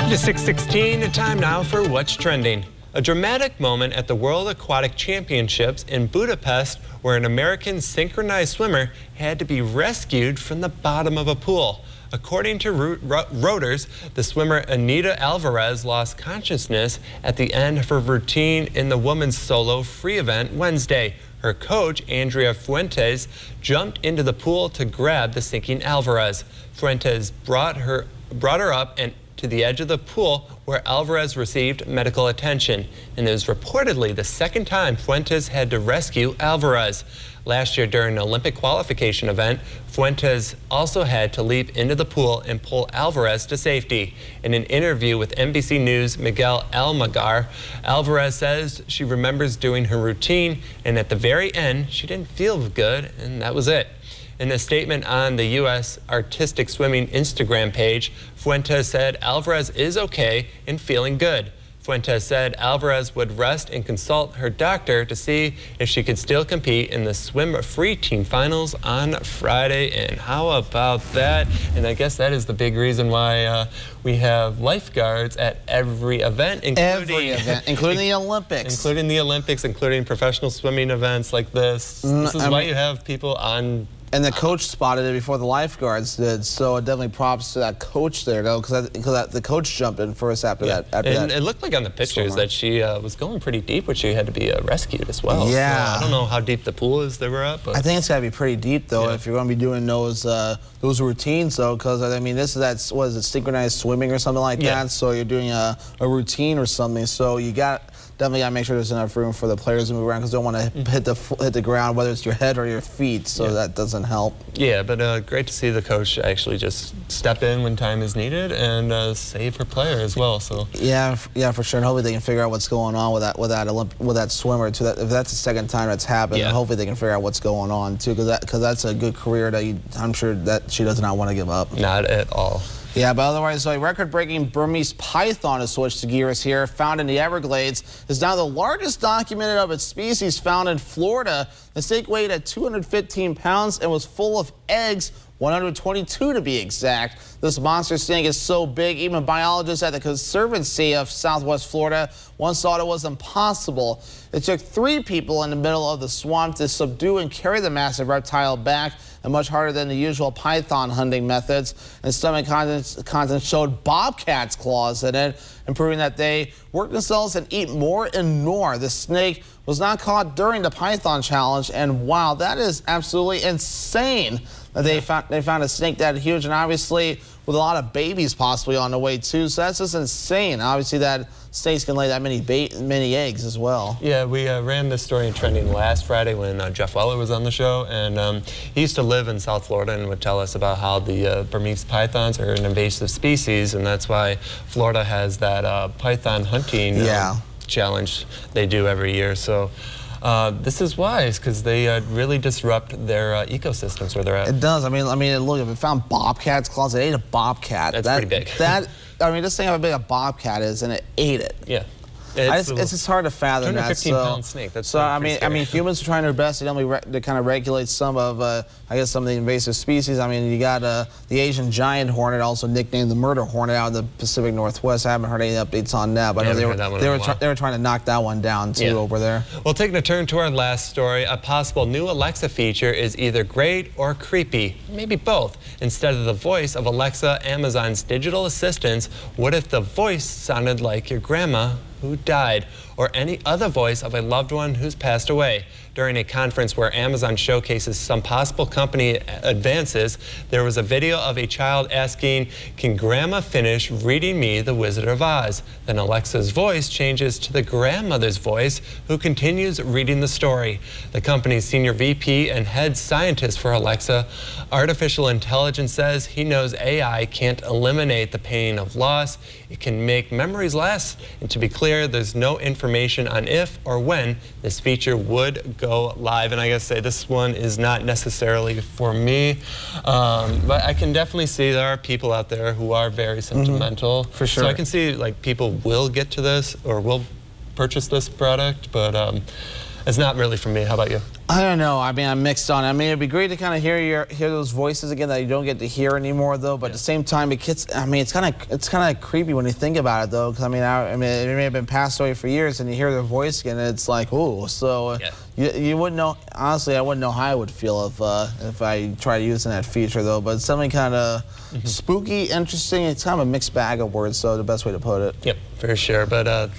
It is 6:16, time now for What's Trending. A dramatic moment at the World Aquatic Championships in Budapest where an American synchronized swimmer had to be rescued from the bottom of a pool. According to Reuters, the swimmer Anita Alvarez lost consciousness at the end of her routine in the women's solo free event Wednesday. Her coach, Andrea Fuentes, jumped into the pool to grab the sinking Alvarez. Fuentes brought her up and to the edge of the pool where Alvarez received medical attention. And it was reportedly the second time Fuentes had to rescue Alvarez. Last year during an Olympic qualification event, Fuentes also had to leap into the pool and pull Alvarez to safety. In an interview with NBC News' Miguel Almagar, Alvarez says she remembers doing her routine and at the very end she didn't feel good and that was it. In a statement on the U.S. Artistic Swimming Instagram page, Fuentes said Alvarez is okay and feeling good. Fuentes said Alvarez would rest and consult her doctor to see if she could still compete in the swim free team finals on Friday. And how about that? And I guess that is the big reason why we have lifeguards at every event, including the Olympics. Including the Olympics, including professional swimming events like this. This is why you have people on. And the coach spotted it before the lifeguards did, so definitely props to that coach there, though, because the coach jumped in first after that. And it looked like on the pictures that she was going pretty deep, but she had to be rescued as well. Yeah. So I don't know how deep the pool is they were at, but I think it's got to be pretty deep, though, if you're going to be doing those routines, though, because I mean, this is that, what is it, synchronized swimming or something like that. So you're doing a routine or something, so you definitely got to make sure there's enough room for the players to move around because they don't want to hit the ground, whether it's your head or your feet, so that doesn't help. Yeah, but great to see the coach actually just step in when time is needed and save her player as well. So yeah, for sure. And hopefully they can figure out what's going on with that swimmer too. If that's the second time that's happened, hopefully they can figure out what's going on too, because that's a good career that I'm sure that she does not want to give up. Not at all. Yeah, but otherwise, a record-breaking Burmese Python has switched gears here. Found in the Everglades, is now the largest documented of its species found in Florida. The snake weighed at 215 pounds and was full of eggs, 122 to be exact. This monster snake is so big, even biologists at the Conservancy of Southwest Florida once thought it was impossible. It took 3 people in the middle of the swamp to subdue and carry the massive reptile back, and much harder than the usual python hunting methods. And stomach contents showed bobcat's claws in it, and proving that they work themselves and eat more and more. The snake was not caught during the python challenge, and wow, that is absolutely insane. They found a snake that huge, and obviously with a lot of babies possibly on the way too. So that's just insane. Obviously that snakes can lay that many eggs as well. Yeah, we ran this story in Trending last Friday when Jeff Weller was on the show, and he used to live in South Florida and would tell us about how the Burmese pythons are an invasive species, and that's why Florida has that python hunting challenge they do every year. So this is wise because they really disrupt their ecosystems where they're at. It does. I mean, look, if it found bobcat's claws, it ate a bobcat. That's pretty big. I mean, just think how big a bobcat is, and it ate it. Yeah. It's just hard to fathom that. 215-pound snake. That's so I mean, humans are trying their best to kind of regulate some of, I guess, some of the invasive species. I mean, you got the Asian giant hornet, also nicknamed the murder hornet, out in the Pacific Northwest. I haven't heard any updates on that, but they were trying to knock that one down too over there. Well, taking a turn to our last story, a possible new Alexa feature is either great or creepy, maybe both. Instead of the voice of Alexa, Amazon's digital assistants, what if the voice sounded like your grandma who died, or any other voice of a loved one who's passed away? During a conference where Amazon showcases some possible company advances, there was a video of a child asking, "Can Grandma finish reading me The Wizard of Oz?" Then Alexa's voice changes to the grandmother's voice, who continues reading the story. The company's senior VP and head scientist for Alexa Artificial Intelligence says he knows AI can't eliminate the pain of loss. It can make memories last. And to be clear, there's no information on if or when this feature would go live. And I gotta say, this one is not necessarily for me, but I can definitely see there are people out there who are very sentimental. For sure. So I can see like people will get to this or will purchase this product, but It's not really for me. How about you? I don't know. I mean, I'm mixed on it. I mean, it'd be great to kind of hear those voices again that you don't get to hear anymore, though. But at the same time, it's kind of creepy when you think about it, though. Because I mean, it may have been passed away for years, and you hear their voice again, and it's like, ooh. So you wouldn't know. Honestly, I wouldn't know how I would feel if I tried using that feature, though. But it's something kind of spooky, interesting. It's kind of a mixed bag of words. So the best way to put it. Yep, for sure. But